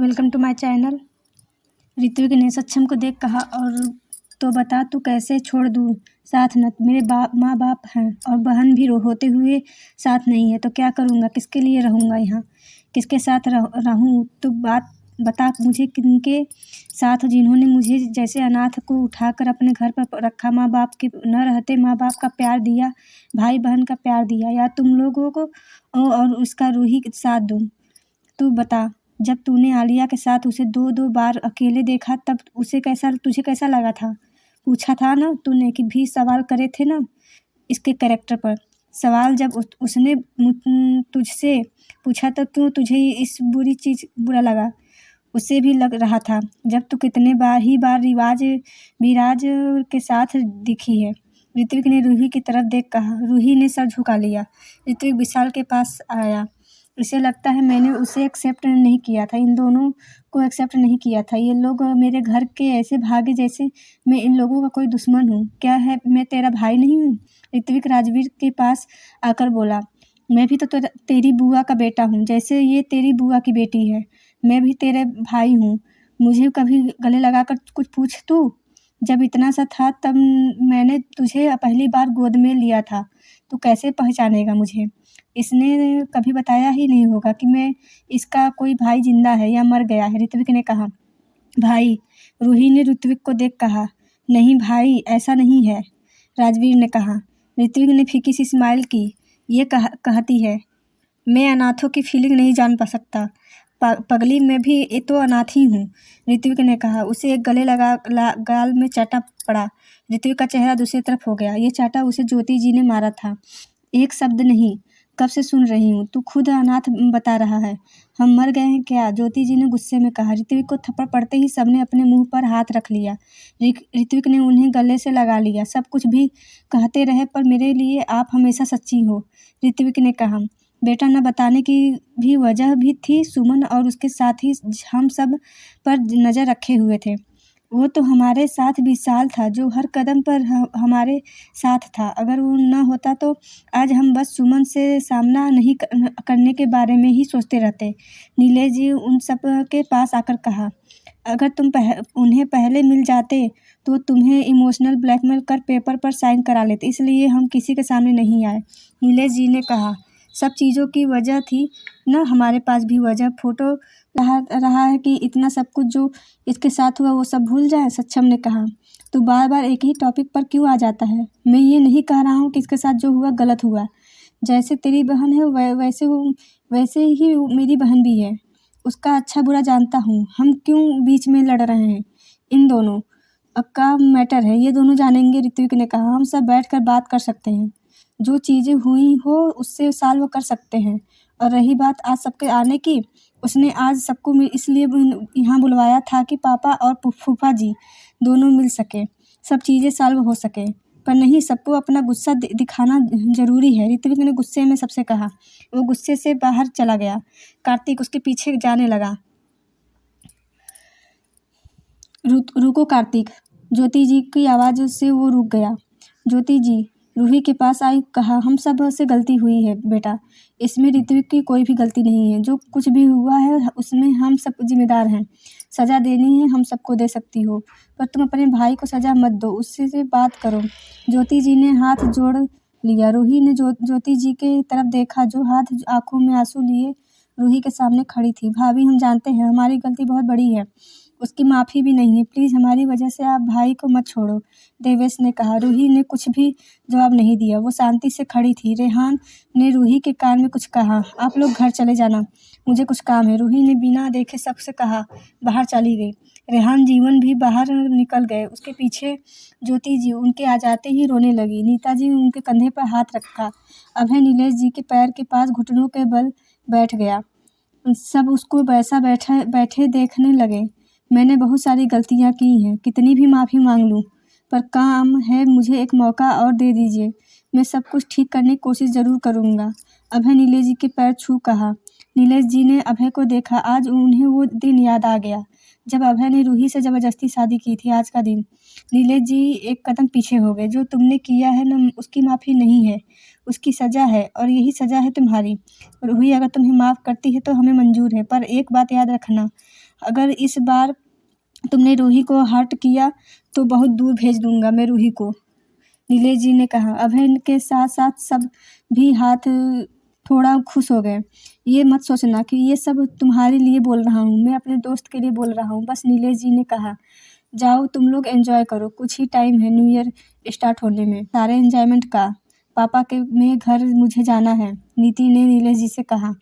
Welcome to my channel. Ritvik ने सक्षम को देख कहा, और तो बता तू कैसे छोड़ दूँ साथ न? मेरे माँ बाप हैं और बहन भी होते हुए साथ नहीं है तो क्या करूँगा? किसके लिए रहूँगा यहाँ? किसके साथ रहूँ? तो बात बता मुझे, किनके साथ जिन्होंने मुझे जैसे अनाथ को उठाकर अपने घर पर रखा, माँ बाप के न रहते माँ बाप का प्यार दिया, भाई बहन का प्यार दिया, या तुम लोगों को और उसका रूही के साथ दूँ? तू बता, जब तूने आलिया के साथ उसे दो बार अकेले देखा तब तुझे कैसा लगा था? पूछा था ना तूने कि भी सवाल करे थे ना इसके कैरेक्टर पर। सवाल जब उसने तुझसे पूछा तो क्यों तुझे इस बुरा लगा? उसे भी लग रहा था जब तू कितने बार विराज के साथ दिखी है। ऋत्विक ने रूही की तरफ देख कहा। रूही ने सर झुका लिया। ऋत्विक विशाल के पास आया। इसे लगता है मैंने उसे एक्सेप्ट नहीं किया था, इन दोनों को एक्सेप्ट नहीं किया था। ये लोग मेरे घर के ऐसे भागे जैसे मैं इन लोगों का कोई दुश्मन हूँ। क्या है मैं तेरा भाई नहीं हूँ? ऋत्विक राजवीर के पास आकर बोला। मैं भी तो तेरी बुआ का बेटा हूँ, जैसे ये तेरी बुआ की बेटी है। मैं भी तेरे भाई हूँ। मुझे कभी गले लगाकर कुछ पूछ तू? जब इतना सा था तब मैंने तुझे पहली बार गोद में लिया था, तू कैसे पहचानेगा मुझे? इसने कभी बताया ही नहीं होगा कि मैं इसका कोई भाई जिंदा है या मर गया है। ऋत्विक ने कहा। भाई? रूही ने ऋत्विक को देख कहा। नहीं भाई, ऐसा नहीं है, राजवीर ने कहा। ऋत्विक ने फीकी सी स्माइल की। ये कहती है मैं अनाथों की फीलिंग नहीं जान पा सकता। पगली, मैं भी ये तो अनाथ ही हूँ, ऋत्विक ने कहा। उसे एक गले गाल में चाटा पड़ा। ऋत्विक का चेहरा दूसरी तरफ हो गया। ये चाटा उसे ज्योति जी ने मारा था। एक शब्द नहीं, कब से सुन रही हूँ, तू खुद अनाथ बता रहा है। हम मर गए हैं क्या? ज्योति जी ने गुस्से में कहा। ऋत्विक को थप्पड़ पड़ते ही सबने अपने मुंह पर हाथ रख लिया। ऋत्विक ने उन्हें गले से लगा लिया। सब कुछ भी कहते रहे पर मेरे लिए आप हमेशा सच्ची हो, ऋत्विक ने कहा। बेटा, न बताने की भी वजह भी थी। सुमन और उसके साथ ही हम सब पर नज़र रखे हुए थे। वो तो हमारे साथ विशाल था जो हर कदम पर हमारे साथ था। अगर वो न होता तो आज हम बस सुमन से सामना नहीं करने के बारे में ही सोचते रहते। नीलेश जी उन सब के पास आकर कहा। अगर तुम उन्हें पहले मिल जाते तो तुम्हें इमोशनल ब्लैकमेल कर पेपर पर साइन करा लेते, इसलिए हम किसी के सामने नहीं आए, नीलेश जी ने कहा। सब चीज़ों की वजह थी न, हमारे पास भी वजह। फोटो रहा है कि इतना सब कुछ जो इसके साथ हुआ वो सब भूल जाए, सक्षम ने कहा। तो बार बार एक ही टॉपिक पर क्यों आ जाता है? मैं ये नहीं कह रहा हूँ कि इसके साथ जो हुआ गलत हुआ। जैसे तेरी बहन है वैसे ही मेरी बहन भी है। उसका अच्छा बुरा जानता हूँ। हम क्यों बीच में लड़ रहे हैं? इन दोनों का मैटर है, ये दोनों जानेंगे, ऋत्विक ने कहा। हम सब बैठ कर बात कर सकते हैं, जो चीज़ें हुई हो उससे सॉल्व कर सकते हैं। और रही बात आज सबके आने की, उसने आज सबको इसलिए यहाँ बुलवाया था कि पापा और फूफा जी दोनों मिल सके, सब चीज़ें सॉल्व हो सके। पर नहीं, सबको अपना गुस्सा दिखाना ज़रूरी है, ऋत्विक ने गुस्से में सबसे कहा। वो गुस्से से बाहर चला गया। कार्तिक उसके पीछे जाने लगा। रुको कार्तिक, ज्योति जी की आवाज़ से वो रुक गया। ज्योति जी रूही के पास आई, कहा। हम सब से गलती हुई है बेटा, इसमें ऋत्विक की कोई भी गलती नहीं है। जो कुछ भी हुआ है उसमें हम सब जिम्मेदार हैं। सज़ा देनी है हम सबको दे सकती हो, पर तुम अपने भाई को सज़ा मत दो, उससे से बात करो। ज्योति जी ने हाथ जोड़ लिया। रूही ने ज्योति जी के तरफ देखा जो हाथ आंखों में आंसू लिए रूही के सामने खड़ी थी। भाभी, हम जानते हैं हमारी गलती बहुत बड़ी है, उसकी माफ़ी भी नहीं है। प्लीज़ हमारी वजह से आप भाई को मत छोड़ो, देवेश ने कहा। रूही ने कुछ भी जवाब नहीं दिया, वो शांति से खड़ी थी। रेहान ने रूही के कान में कुछ कहा। आप लोग घर चले जाना, मुझे कुछ काम है, रूही ने बिना देखे सबसे कहा। बाहर चली गई। रेहान जीवन भी बाहर निकल गए। उसके पीछे ज्योति जी उनके आ जाते ही रोने लगी। नीता जी उनके कंधे पर हाथ रखा। अभय नीलेश जी के पैर के पास घुटनों के बल बैठ गया। सब उसको वैसा बैठे देखने लगे। मैंने बहुत सारी गलतियाँ की हैं, कितनी भी माफ़ी मांग लूँ, पर काम है, मुझे एक मौका और दे दीजिए, मैं सब कुछ ठीक करने की कोशिश ज़रूर करूँगा। अभय नीलेश जी के पैर छू कहा। नीलेश जी ने अभय को देखा। आज उन्हें वो दिन याद आ गया जब अभय ने रूही से ज़बरदस्ती शादी की थी। आज का दिन। नीलेश जी एक कदम पीछे हो गए। जो तुमने किया है न, उसकी माफ़ी नहीं है, उसकी सज़ा है, और यही सज़ा है तुम्हारी। रूही अगर तुम्हें माफ़ करती है तो हमें मंजूर है, पर एक बात याद रखना, अगर इस बार तुमने रूही को हर्ट किया तो बहुत दूर भेज दूंगा मैं रूही को। नीलेश जी ने कहा। अभय के साथ साथ सब भी हाथ थोड़ा खुश हो गए। ये मत सोचना कि ये सब तुम्हारे लिए बोल रहा हूँ, मैं अपने दोस्त के लिए बोल रहा हूँ बस। नीलेश जी ने कहा। जाओ तुम लोग एंजॉय करो, कुछ ही टाइम है न्यू ईयर स्टार्ट होने में, सारे एंजॉयमेंट का। पापा के में घर मुझे जाना है। नीति ने नीलेश जी से कहा।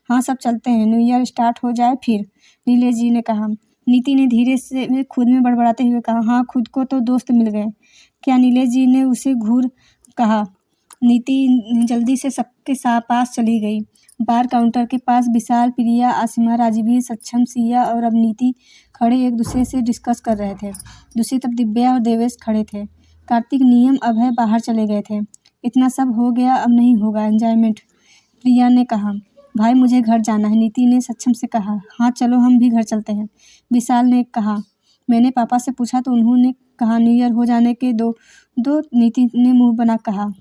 हाँ सब चलते हैं, न्यू ईयर स्टार्ट हो जाए फिर, नीलेश जी ने कहा। नीति ने धीरे से खुद में बड़बड़ाते हुए कहा। हाँ खुद को तो दोस्त मिल गए क्या, नीलेश जी ने उसे घूर कहा। नीति जल्दी से सबके पास चली गई। बार काउंटर के पास विशाल, प्रिया, आसिमा, राजवीर, सक्षम, सिया और अब नीति खड़े एक दूसरे से डिस्कस कर रहे थे। दूसरी तरफ दिव्या और देवेश खड़े थे। कार्तिक, नियम, अभय बाहर चले गए थे। इतना सब हो गया, अब नहीं होगा एंजॉयमेंट, प्रिया ने कहा। भाई मुझे घर जाना है, नीति ने सक्षम से कहा। हाँ चलो हम भी घर चलते हैं, विशाल ने कहा। मैंने पापा से पूछा तो उन्होंने कहा न्यू ईयर हो जाने के दो, नीति ने मुंह बना कहा।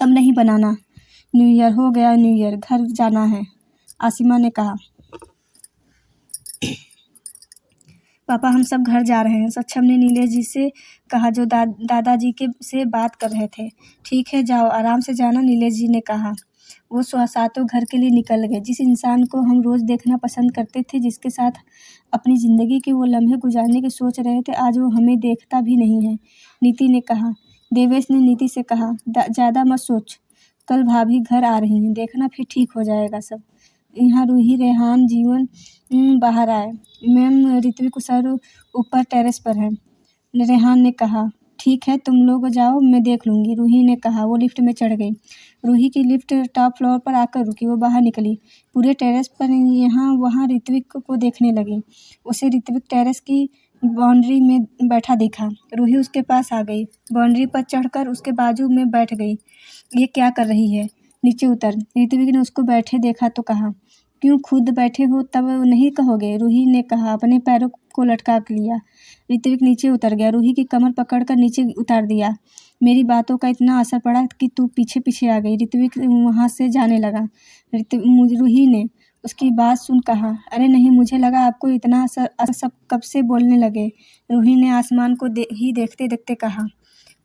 अब नहीं बनाना, न्यू ईयर हो गया, न्यू ईयर, घर जाना है, आसिमा ने कहा। पापा हम सब घर जा रहे हैं, सक्षम ने नीलेश जी से कहा जो दादाजी के से बात कर रहे थे। ठीक है जाओ, आराम से जाना, नीलेश जी ने कहा। वो सातों घर के लिए निकल गए। जिस इंसान को हम रोज़ देखना पसंद करते थे, जिसके साथ अपनी ज़िंदगी के वो लम्हे गुजारने की सोच रहे थे, आज वो हमें देखता भी नहीं है, नीति ने कहा। देवेश ने नीति से कहा। ज़्यादा मत सोच, कल भाभी घर आ रही हैं, देखना फिर ठीक हो जाएगा सब। यहाँ रूही, रेहान, जीवन बाहर आए। मैम ऋत्विक सर ऊपर टेरेस पर है, रेहान ने कहा। ठीक है तुम लोग जाओ, मैं देख लूँगी, रूही ने कहा। वो लिफ्ट में चढ़ गई। रूही की लिफ्ट टॉप फ्लोर पर आकर रुकी। वो बाहर निकली, पूरे टेरेस पर यहाँ वहाँ ऋत्विक को देखने लगी। उसे ऋत्विक टेरेस की बाउंड्री में बैठा देखा। रूही उसके पास आ गई, बाउंड्री पर चढ़कर उसके बाजू में बैठ गई। ये क्या कर रही है, नीचे उतर। ऋत्विक ने उसको बैठे देखा तो कहा। क्यों, खुद बैठे हो तब नहीं कहोगे, रूही ने कहा। अपने पैरों को लटका लिया। ऋत्विक नीचे उतर गया, रूही की कमर पकड़कर नीचे उतार दिया। मेरी बातों का इतना असर पड़ा कि तू पीछे पीछे आ गई, ऋत्विक वहाँ से जाने लगा। रूही ने उसकी बात सुन कहा। अरे नहीं, मुझे लगा आपको इतना असर सब कब से बोलने लगे। रूही ने आसमान को ही देखते देखते कहा।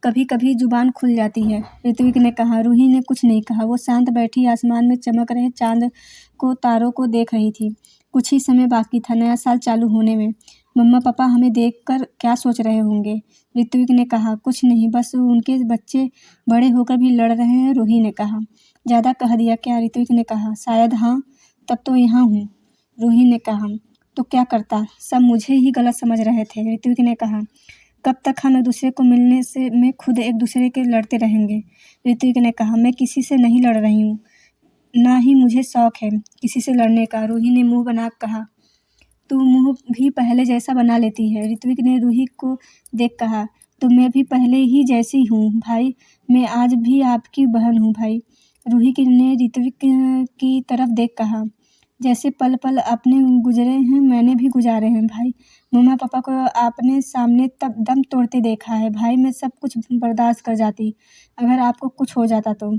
कभी कभी जुबान खुल जाती है, ऋत्विक ने कहा। रूही ने कुछ नहीं कहा। वो शांत बैठी आसमान में चमक रहे चांद को, तारों को देख रही थी। कुछ ही समय बाकी था नया साल चालू होने में। मम्मा पापा हमें देखकर क्या सोच रहे होंगे, ऋत्विक ने कहा। कुछ नहीं, बस उनके बच्चे बड़े होकर भी लड़ रहे हैं, रूही ने कहा। ज़्यादा कह दिया क्या, ऋत्विक ने कहा। शायद हाँ, तब तो यहाँ हूँ, रूही ने कहा। तो क्या करता, सब मुझे ही गलत समझ रहे थे, ऋत्विक ने कहा। कब तक हम एक दूसरे को मिलने से में खुद एक दूसरे के लड़ते रहेंगे, ऋत्विक ने कहा। मैं किसी से नहीं लड़ रही हूँ, ना ही मुझे शौक है किसी से लड़ने का, रूही ने मुंह बना कहा। तू मुंह भी पहले जैसा बना लेती है, ऋत्विक ने रूही को देख कहा। तो मैं भी पहले ही जैसी हूँ भाई, मैं आज भी आपकी बहन हूँ भाई, रूही ने ऋत्विक की तरफ देख कहा। जैसे पल पल आपने गुजरे हैं मैंने भी गुजारे हैं भाई, मम्मा पापा को आपने सामने तब दम तोड़ते देखा है भाई, मैं सब कुछ बर्दाश्त कर जाती, अगर आपको कुछ हो जाता तो।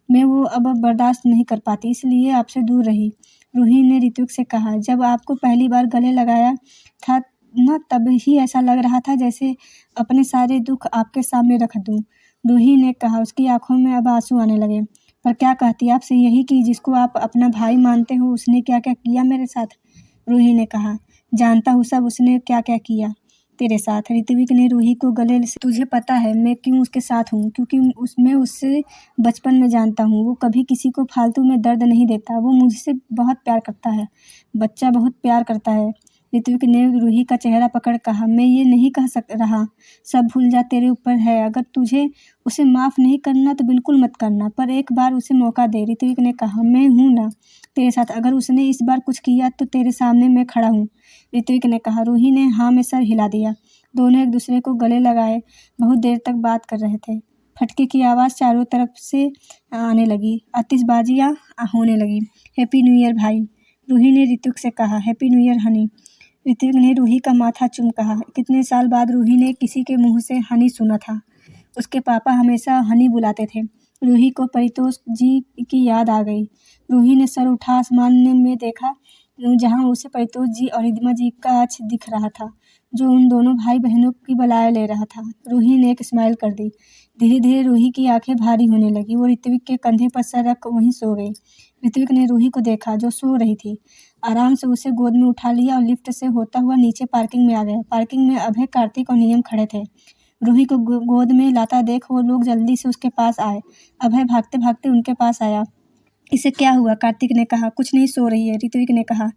मैं वो अब बर्दाश्त नहीं कर पाती, इसलिए आपसे दूर रही, रूही ने ऋत्विक से कहा। जब आपको पहली बार गले लगाया था न, तब ही ऐसा लग रहा था जैसे अपने सारे दुख आपके सामने रख दूँ, रूही ने कहा। उसकी आंखों में अब आंसू आने लगे। पर क्या कहती, आपसे यही कि जिसको आप अपना भाई मानते हो उसने क्या क्या किया मेरे साथ, रूही ने कहा। जानता हूँ सब, उसने क्या क्या किया तेरे साथ, ऋत्विक ने रूही को गले से। तुझे पता है मैं क्यों उसके साथ हूँ, क्योंकि मैं उससे बचपन में जानता हूँ, वो कभी किसी को फालतू में दर्द नहीं देता, वो मुझसे बहुत प्यार करता है, बच्चा बहुत प्यार करता है, ऋत्विक ने रूही का चेहरा पकड़ कहा। मैं ये नहीं कह रहा, सब भूल जा, तेरे ऊपर है, अगर तुझे उसे माफ़ नहीं करना तो बिल्कुल मत करना, पर एक बार उसे मौका दे, ऋत्विक ने कहा। मैं हूँ ना तेरे साथ, अगर उसने इस बार कुछ किया तो तेरे सामने मैं खड़ा हूँ, ऋत्विक ने कहा। रूही ने हाँ में सर हिला दिया। दोनों एक दूसरे को गले लगाए बहुत देर तक बात कर रहे थे। फटके की आवाज़ चारों तरफ से आने लगी, आतिशबाजियाँ होने लगी। हैप्पी न्यू ईयर भाई, रूही ने ऋत्विक से कहा। Happy new year honey, Ritvik ने रूही का माथा चूम कहा। कितने साल बाद रूही ने किसी के मुंह से हनी सुना था। उसके पापा हमेशा हनी बुलाते थे। रूही को परितोष जी की याद आ गई। रूही ने सर उठा आसमान में देखा। जहाँ उसे परितोष जी और रिद्धिमा जी का अक्ष दिख रहा था, जो उन दोनों भाई बहनों की बलाए ले रहा था। रूही ने एक स्माइल कर दी। धीरे धीरे रूही की आंखें भारी होने लगी। वो ऋत्विक के कंधे पर सर रख वहीं सो गई। ऋत्विक ने रूही को देखा, जो सो रही थी। आराम से उसे गोद में उठा लिया और लिफ्ट से होता हुआ नीचे पार्किंग में आ गया। पार्किंग में अभय, कार्तिक और नियम खड़े थे। रूही को गोद में लाता देख वो लोग जल्दी से उसके पास आए। अभय भागते भागते उनके पास आया। इसे क्या हुआ? कार्तिक ने कहा। कुछ नहीं, सो रही है, ऋत्विक ने कहा।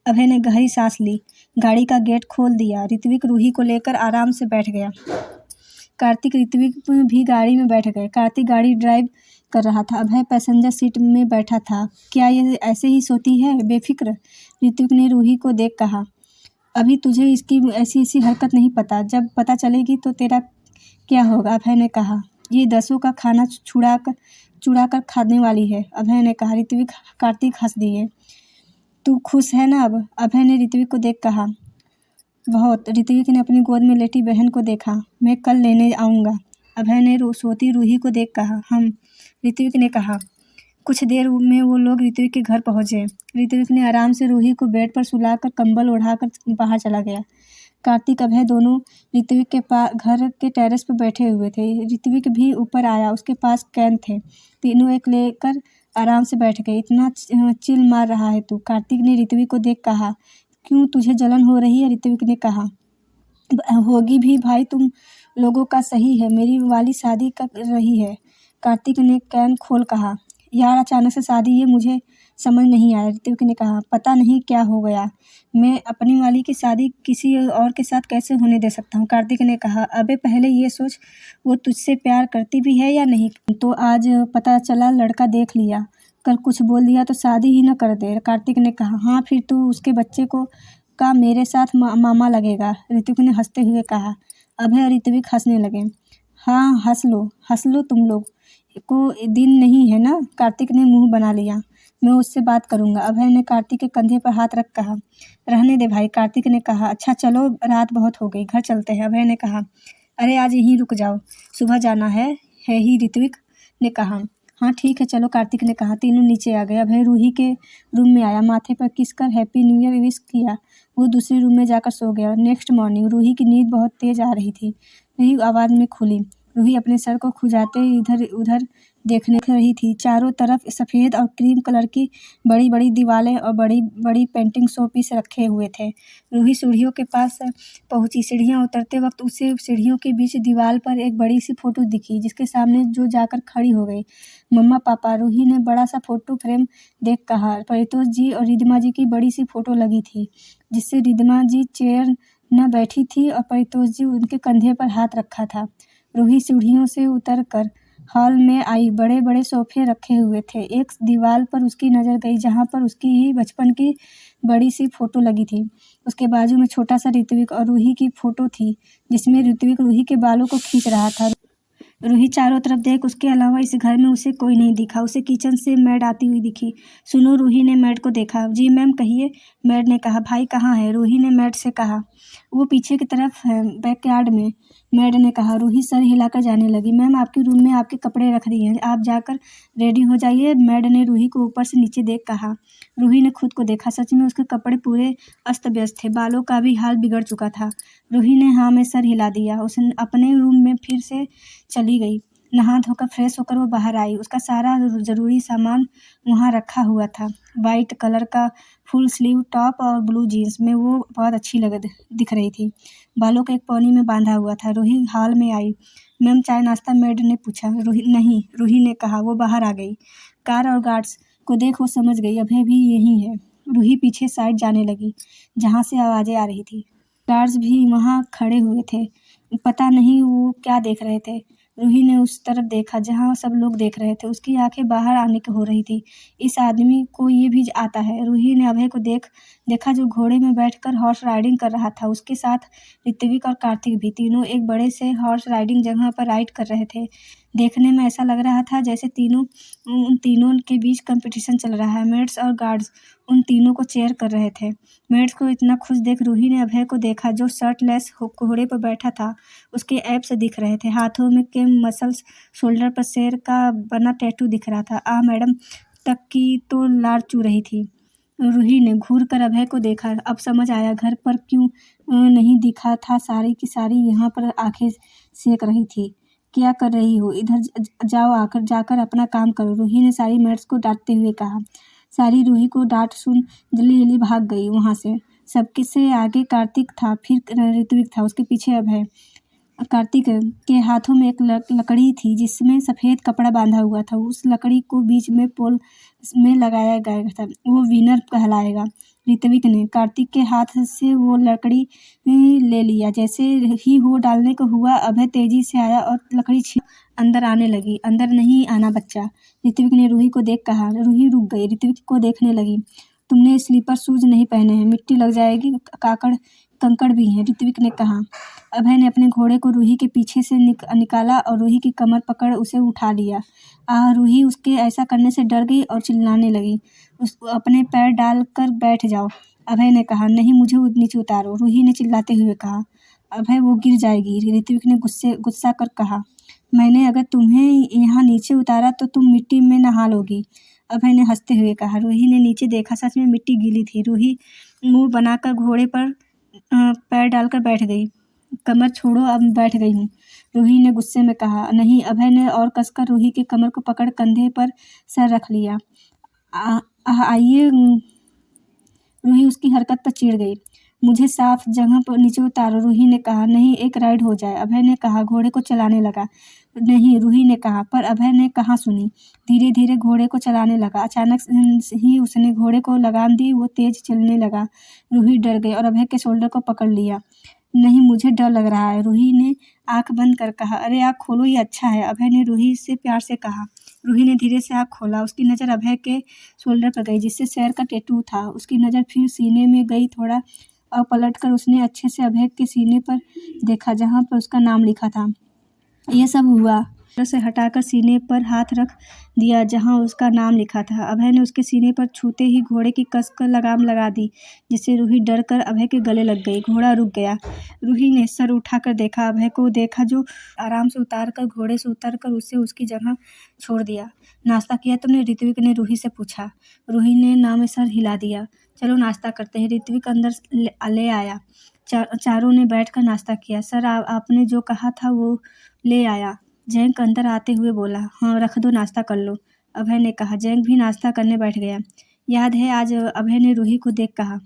अभय ने गहरी सांस ली। गाड़ी का गेट खोल दिया। ऋत्विक रूही को लेकर आराम से बैठ गया। कार्तिक ऋत्विक भी गाड़ी में बैठ गए। कार्तिक गाड़ी ड्राइव कर रहा था। अभय पैसेंजर सीट में बैठा था। क्या ये ऐसे ही सोती है बेफिक्र? ऋत्विक ने रूही को देख कहा। अभी तुझे इसकी ऐसी ऐसी हरकत नहीं पता, जब पता चलेगी तो तेरा क्या होगा? अभय ने कहा। ये 10 का खाना चुरा कर खाने वाली है, अभय ने कहा। कार्तिक हंस दिए। तू खुश है ना अब? अभय ने ऋत्विक को देख कहा। बहुत। ऋत्विक ने अपनी गोद में लेटी बहन को देखा। मैं कल लेने आऊँगा, अभय ने सोती रूही को देख कहा। हम, ऋत्विक ने कहा। कुछ देर में वो लोग ऋत्विक के घर पहुंचे। ऋत्विक ने आराम से रूही को बेड पर सुलाकर कंबल ओढ़ाकर बाहर चला गया। कार्तिक, अभय दोनों ऋत्विक के घर के टेरेस पर बैठे हुए थे। ऋत्विक भी ऊपर आया, उसके पास कैन थे। तीनों एक लेकर आराम से बैठ गए। इतना चिल मार रहा है तू? कार्तिक ने ऋत्विक को देख कहा। क्यों, तुझे जलन हो रही है? ऋत्विक ने कहा। होगी भी भाई, तुम लोगों का सही है, मेरी वाली शादी कर रही है, कार्तिक ने कैन खोल कहा। यार अचानक से शादी, ये मुझे समझ नहीं आया, ऋत्विक ने कहा। पता नहीं क्या हो गया, मैं अपनी वाली की शादी किसी और के साथ कैसे होने दे सकता हूँ, कार्तिक ने कहा। अबे पहले ये सोच, वो तुझसे प्यार करती भी है या नहीं? तो आज पता चला लड़का देख लिया, कल कुछ बोल दिया तो शादी ही न कर दे, कार्तिक ने कहा। हाँ फिर तू उसके बच्चे को का मेरे साथ मामा लगेगा, ऋत्विक ने हंसते हुए कहा। अभय और ऋत्विक हंसने लगे। हाँ हंस लो तुम लोग को दिन नहीं है ना, कार्तिक ने मुंह बना लिया। मैं उससे बात करूंगा, अभय ने कार्तिक के कंधे पर हाथ रख कहा। रहने दे भाई, कार्तिक ने कहा। अच्छा चलो, रात बहुत हो गई, घर चलते हैं, अभय ने कहा। अरे आज यहीं रुक जाओ, सुबह जाना है ही, ऋत्विक ने कहा। हाँ ठीक है चलो, कार्तिक ने कहा। तीनों नीचे आ गए। अभय रूही के रूम में आया, माथे पर किस कर हैप्पी न्यू ईयर विश किया। वो दूसरे रूम में जाकर सो गया। नेक्स्ट मॉर्निंग रूही की नींद बहुत तेज आ रही थी। रूही आवाज़ में खुली। रूही अपने सर को खुजाते इधर उधर देखने रही थी। चारों तरफ सफ़ेद और क्रीम कलर की बड़ी बड़ी दीवारें और बड़ी बड़ी पेंटिंग शो पीस रखे हुए थे। रूही सीढ़ियों के पास पहुंची। सीढ़ियां उतरते वक्त उसे सीढ़ियों के बीच दीवार पर एक बड़ी सी फोटो दिखी, जिसके सामने जो जाकर खड़ी हो गई। मम्मा पापा, रूही ने बड़ा सा फोटो फ्रेम देख कहा। परितोष जी और रिद्धिमा जी की बड़ी सी फोटो लगी थी, जिससे रिद्धिमा जी चेयर न बैठी थी और परितोष जी उनके कंधे पर हाथ रखा था। रूही सीढ़ियों से उतरकर हॉल में आई। बड़े बड़े सोफे रखे हुए थे। एक दीवार पर उसकी नज़र गई, जहाँ पर उसकी ही बचपन की बड़ी सी फोटो लगी थी। उसके बाजू में छोटा सा ऋत्विक और रूही की फोटो थी, जिसमें ऋत्विक रूही के बालों को खींच रहा था। रूही चारों तरफ देख, उसके अलावा इस घर में उसे कोई नहीं दिखा। उसे किचन से मैड आती हुई दिखी। सुनो, रूही ने मैड को देखा। जी मैम कहिए, मैड ने कहा। भाई कहाँ है? रूही ने मैड से कहा। वो पीछे की तरफ है, बैकयार्ड में, मैड ने कहा। रूही सर हिलाकर जाने लगी। मैम आपके रूम में आपके कपड़े रख दिए हैं, आप जाकर रेडी हो जाइए, मैड ने रूही को ऊपर से नीचे देख कहा। रूही ने खुद को देखा। सच में उसके कपड़े पूरे अस्त व्यस्त थे। बालों का भी हाल बिगड़ चुका था। रूही ने हाँ में सर हिला दिया। उसने अपने रूम में फिर से चली गई। नहा धोकर फ्रेश होकर वो बाहर आई। उसका सारा ज़रूरी सामान वहाँ रखा हुआ था। वाइट कलर का फुल स्लीव टॉप और ब्लू जीन्स में वो बहुत अच्छी दिख रही थी। बालों को एक पौनी में बांधा हुआ था। रूही हॉल में आई। मैम चाय नाश्ता, मैड ने पूछा। नहीं, रूही ने कहा। वो बाहर आ गई। कार और गार्ड्स को देख वो समझ गई, अभय भी यहीं है। रूही पीछे साइड जाने लगी, जहाँ से आवाज़ें आ रही थी। गार्ड्स भी वहाँ खड़े हुए थे। पता नहीं वो क्या देख रहे थे। रूही ने उस तरफ देखा जहाँ सब लोग देख रहे थे। उसकी आंखें बाहर आने की हो रही थी। इस आदमी को ये भी आता है। रूही ने अभय को देखा, जो घोड़े में बैठकर हॉर्स राइडिंग कर रहा था। उसके साथ ऋत्विक और कार्तिक भी। तीनों एक बड़े से हॉर्स राइडिंग जगह पर राइड कर रहे थे। देखने में ऐसा लग रहा था जैसे उन तीनों के बीच कंपटीशन चल रहा है। मेड्स और गार्ड्स उन तीनों को चेयर कर रहे थे। मेड्स को इतना खुश देख रूही ने अभय को देखा, जो शर्टलेस घोड़े पर बैठा था। उसके एब्स दिख रहे थे, हाथों में के मसल्स, शोल्डर पर शेर का बना टैटू दिख रहा था। मैडम तक की तो लार चू रही थी। रूही ने घूर कर अभय को देखा। अब समझ आया घर पर क्यों नहीं दिखा था। सारी की सारी यहाँ पर आंखें सेक रही थी। क्या कर रही हो? इधर जाओ, आकर जाकर अपना काम करो, रूही ने सारी मेड्स को डांटते हुए कहा। सारी रूही को डांट सुन जल्दी जल्दी भाग गई वहाँ से। सबके से आगे कार्तिक था, फिर ऋत्विक था, उसके पीछे अभय। कार्तिक के हाथों में एक लकड़ी थी जिसमें सफ़ेद कपड़ा बांधा हुआ था। उस लकड़ी को बीच में पोल में लगाया गया था। वो विनर कहलाएगा। ऋत्विक ने कार्तिक के हाथ से वो लकड़ी ले लिया। जैसे ही वो डालने को हुआ, अभय तेजी से आया और लकड़ी छीन अंदर आने लगी। अंदर नहीं आना बच्चा, ऋत्विक ने रूही को देख कहा। रूही रुक गई, ऋत्विक को देखने लगी। तुमने स्लीपर शूज नहीं पहने हैं, मिट्टी लग जाएगी, कंकड़ भी हैं, ऋत्विक ने कहा। अभय ने अपने घोड़े को रूही के पीछे से निकाला और रूही की कमर पकड़ उसे उठा लिया। रूही उसके ऐसा करने से डर गई और चिल्लाने लगी। अपने पैर डाल कर बैठ जाओ, अभय ने कहा। नहीं, मुझे नीचे उतारो, रूही ने चिल्लाते हुए कहा। अभय, वो गिर जाएगी, ऋत्विक ने गुस्सा कर कहा। मैंने अगर तुम्हें यहाँ नीचे उतारा तो तुम मिट्टी में नहा लोगी, अभय ने हंसते हुए कहा। रूही ने नीचे देखा, सच में मिट्टी गीली थी। रूही मुंह बनाकर घोड़े पर पैर डालकर बैठ गई। कमर छोड़ो, अब बैठ गई हूँ, रूही ने गुस्से में कहा। नहीं, अभय ने और कसकर रूही के कमर को पकड़ कंधे पर सर रख लिया। आइए, रूही उसकी हरकत पर चिढ़ गई। मुझे साफ जगह पर नीचे उतारो, रूही ने कहा। नहीं, एक राइड हो जाए, अभय ने कहा। घोड़े को चलाने लगा। नहीं, रूही ने कहा, पर अभय ने कहाँ सुनी। धीरे धीरे घोड़े को चलाने लगा। अचानक ही उसने घोड़े को लगाम दी। वो तेज चलने लगा। रूही डर गई और अभय के शोल्डर को पकड़ लिया। नहीं, मुझे डर लग रहा है, रूही ने आंख बंद कर कहा। अरे आँख खोलो, ये अच्छा है, अभय ने रूही से प्यार से कहा। रूही ने धीरे से आँख खोला। उसकी नज़र अभय के शोल्डर पर गई, जिससे शेर का टैटू था। उसकी नज़र फिर सीने में गई थोड़ा, और पलटकर उसने अच्छे से अभय के सीने पर देखा, जहाँ पर उसका नाम लिखा था। ये सब हुआ से हटाकर सीने पर हाथ रख दिया जहाँ उसका नाम लिखा था। अभय ने उसके सीने पर छूते ही घोड़े की कस कर लगाम लगा दी, जिससे रूही डर कर अभय के गले लग गई। घोड़ा रुक गया। रूही ने सर उठाकर देखा, अभय को देखा, जो आराम से घोड़े से उतर कर उसे उसकी जगह छोड़ दिया। नाश्ता किया तुमने? ऋत्विक ने रूही से पूछा। रूही ने ना में सर हिला दिया। चलो नाश्ता करते हैं, ऋत्विक अंदर ले आया। चारों ने बैठकर नाश्ता किया। सर, आपने जो कहा था वो ले आया, जैंक अंदर आते हुए बोला। हाँ, रख दो, नाश्ता कर लो, अभय ने कहा। जैंक भी नाश्ता करने बैठ गया। याद है आज, अभय ने रूही को देख कहा।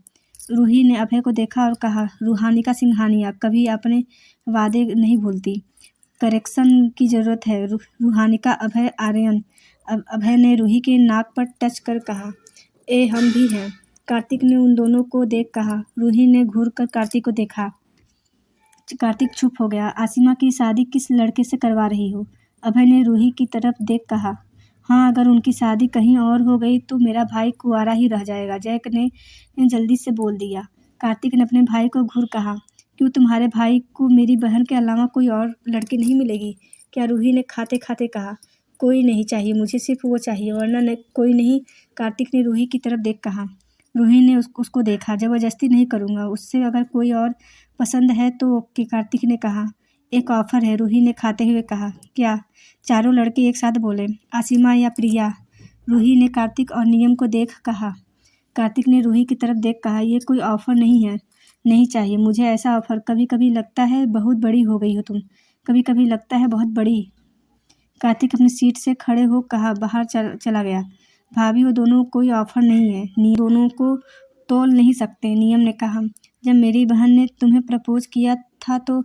रूही ने अभय को देखा और कहा, रूहानिका सिंघानिया कभी अपने वादे नहीं भूलती। करेक्शन की ज़रूरत है, रूहानिका अभय आर्यन। अभय ने रूही के नाक पर टच कर कहा। हम भी हैं, कार्तिक ने उन दोनों को देख कहा। रूही ने घूर कर कार्तिक को देखा। कार्तिक चुप हो गया। आसिमा की शादी किस लड़के से करवा रही हो? अभय ने रूही की तरफ देख कहा। हाँ, अगर उनकी शादी कहीं और हो गई तो मेरा भाई कुंवारा ही रह जाएगा, जैक ने जल्दी से बोल दिया। कार्तिक ने अपने भाई को घूर कहा। क्यों, तुम्हारे भाई को मेरी बहन के अलावा कोई और लड़की नहीं मिलेगी क्या? रूही ने खाते खाते कहा। कोई नहीं चाहिए मुझे, सिर्फ वो चाहिए, वरना कोई नहीं, कार्तिक ने रूही की तरफ देख कहा। रूही ने उसको देखा। जबरदस्ती नहीं करूँगा, उससे अगर कोई और पसंद है तो ओके, कार्तिक ने कहा। एक ऑफर है, रूही ने खाते हुए कहा। क्या? चारों लड़के एक साथ बोले। आसिमा या प्रिया? रूही ने कार्तिक और नियम को देख कहा। कार्तिक ने रूही की तरफ देख कहा। ये कोई ऑफर नहीं है, नहीं चाहिए मुझे ऐसा ऑफर। कभी कभी लगता है बहुत बड़ी हो गई हो तुम, कभी कभी लगता है बहुत बड़ी। कार्तिक अपनी सीट से खड़े हो कहा। बाहर चला गया। भाभी, वो दोनों कोई ऑफर नहीं है, दोनों को तोल नहीं सकते, नियम ने कहा। जब मेरी बहन ने तुम्हें प्रपोज किया था तो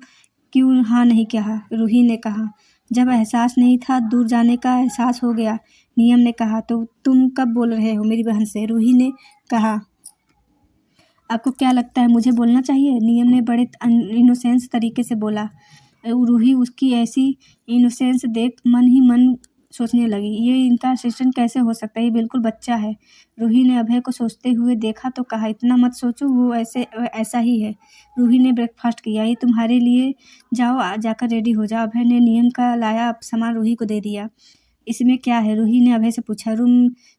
क्यों हाँ नहीं कहा? रूही ने कहा। जब एहसास नहीं था, दूर जाने का एहसास हो गया, नियम ने कहा। तो तुम कब बोल रहे हो मेरी बहन से? रूही ने कहा। आपको क्या लगता है मुझे बोलना चाहिए? नियम ने बड़े इनोसेंस तरीके से बोला। रूही उसकी ऐसी इनोसेंस देख मन ही मन सोचने लगी, ये इनका असिस्टेंट कैसे हो सकता है, ये बिल्कुल बच्चा है। रूही ने अभय को सोचते हुए देखा तो कहा, इतना मत सोचो, वो ऐसा ही है। रूही ने ब्रेकफास्ट किया। ये तुम्हारे लिए, जाओ जाकर रेडी हो जाओ। अभय ने नियम का लाया सामान रूही को दे दिया। इसमें क्या है? रूही ने अभय से पूछा। रूम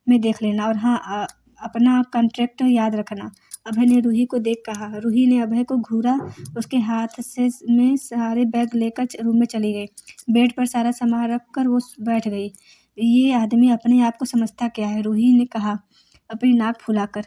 में देख लेना, और हाँ, अपना कॉन्ट्रैक्ट याद रखना, अभय ने रूही को देख कहा। रूही ने अभय को घूरा। उसके हाथ से में सारे बैग लेकर रूम में चली गई। बेड पर सारा सामान रख कर वो बैठ गई। ये आदमी अपने आप को समझता क्या है? रूही ने कहा अपनी नाक फुलाकर।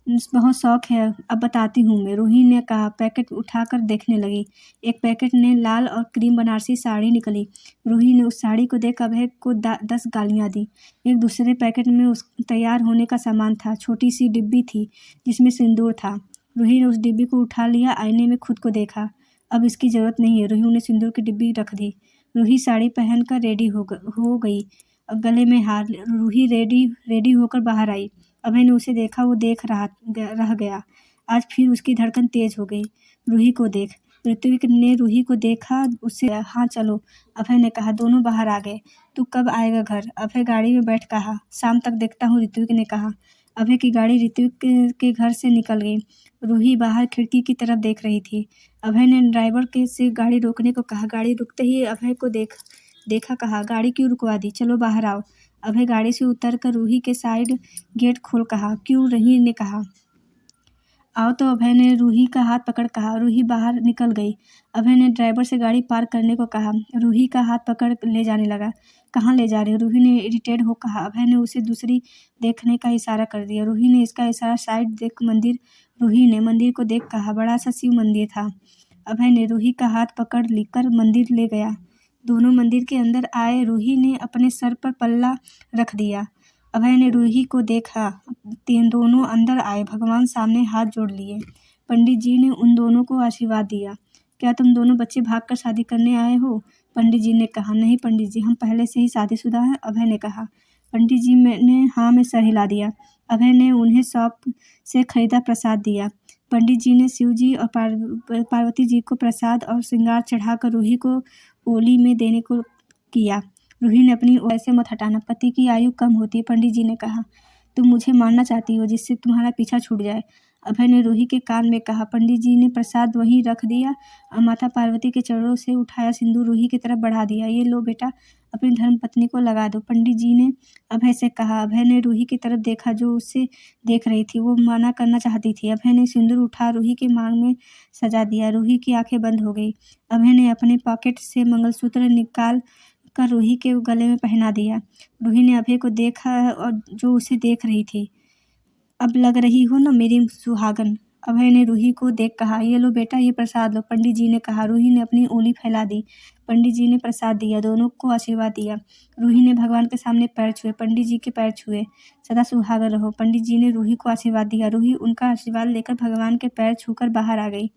बहुत शौक है, अब बताती हूँ मैं, रूही ने कहा। पैकेट उठाकर देखने लगी। एक पैकेट ने लाल और क्रीम बनारसी साड़ी निकली। रूही ने उस साड़ी को देख अभय को 10 गालियाँ दी। एक दूसरे पैकेट में उस तैयार होने का सामान था। छोटी सी डिब्बी थी जिसमें सिंदूर था। रूही ने उस डिब्बी को उठा लिया, आईने में खुद को देखा। अब इसकी ज़रूरत नहीं है। रूही ने सिंदूर की डिब्बी रख दी। रूही साड़ी पहनकर रेडी हो गई। गले में हार। रूही रेडी रेडी होकर बाहर आई। अभय ने उसे देखा, वो देख रह गया। आज फिर उसकी धड़कन तेज हो गई। रूही को देख। ऋत्विक ने रूही को देखा, उससे हाँ चलो, अभय ने कहा। दोनों बाहर आ गए। तू कब आएगा घर? अभय गाड़ी में बैठ कहा। शाम तक देखता हूँ, ऋत्विक ने कहा। अभय की गाड़ी ऋत्विक के घर से निकल गई। रूही बाहर खिड़की की तरफ देख रही थी। अभय ने ड्राइवर के से गाड़ी रोकने को कहा। गाड़ी रुकते ही अभय को देखा, कहा, गाड़ी क्यों रुकवा दी? चलो बाहर आओ। अभय गाड़ी से उतरकर रूही के साइड गेट खोल कहा। क्यों? रूही ने कहा। आओ तो, अभय ने रूही का हाथ पकड़ कहा। रूही बाहर निकल गई। अभय ने ड्राइवर से गाड़ी पार्क करने को कहा। रूही का हाथ पकड़ ले जाने लगा। कहाँ ले जा रहे हो? रूही ने इरिटेट हो कहा। अभय ने उसे दूसरी देखने का इशारा कर दिया। रूही ने इसका इशारा साइड देख मंदिर। रूही ने मंदिर को देख कहा। बड़ा सा शिव मंदिर था। अभय ने रूही का हाथ पकड़ लेकर मंदिर ले गया। दोनों मंदिर के अंदर आए। रूही ने अपने सर पर पल्ला रख दिया। अभय ने रूही को देखा। तीन दोनों अंदर आए। भगवान सामने हाथ जोड़ लिए। पंडित जी ने उन दोनों को आशीर्वाद दिया। क्या तुम दोनों बच्चे भागकर शादी करने आए हो? पंडित जी ने कहा। नहीं पंडित जी, हम पहले से ही शादीशुदा हैं, अभय ने कहा। पंडित जी ने हाँ में सर हिला दिया। अभय ने उन्हें शॉप से खरीदा प्रसाद दिया। पंडित जी ने शिव जी और पार्वती जी को प्रसाद और श्रृंगार चढ़ाकर रूही को ओली में देने को किया। रूही ने अपनी ऐसे मत हटाना, पति की आयु कम होती है, पंडित जी ने कहा। तुम मुझे मारना चाहती हो जिससे तुम्हारा पीछा छूट जाए, अभय ने रूही के कान में कहा। पंडित जी ने प्रसाद वहीं रख दिया और माता पार्वती के चरणों से उठाया सिंदूर रूही की तरफ बढ़ा दिया। ये लो बेटा, अपनी धर्मपत्नी को लगा दो, पंडित जी ने अभय से कहा। अभय ने रूही की तरफ देखा जो उससे देख रही थी। वो मना करना चाहती थी। अभय ने सिंदूर उठा रूही के मांग में सजा दिया। रूही की आंखें बंद हो गई। अभय ने अपने पॉकेट से मंगलसूत्र निकाल कर रूही के गले में पहना दिया। रूही ने अभय को देखा और जो उसे देख रही थी। अब लग रही हो ना मेरी सुहागन, अभय ने रूही को देख कहा। ये लो बेटा, ये प्रसाद लो, पंडित जी ने कहा। रूही ने अपनी उंगली फैला दी। पंडित जी ने प्रसाद दिया। दोनों को आशीर्वाद दिया। रूही ने भगवान के सामने पैर छुए। पंडित जी के पैर छुए। सदा सुहागन रहो, पंडित जी ने रूही को आशीर्वाद दिया। रूही उनका आशीर्वाद लेकर भगवान के पैर छूकर बाहर आ गई।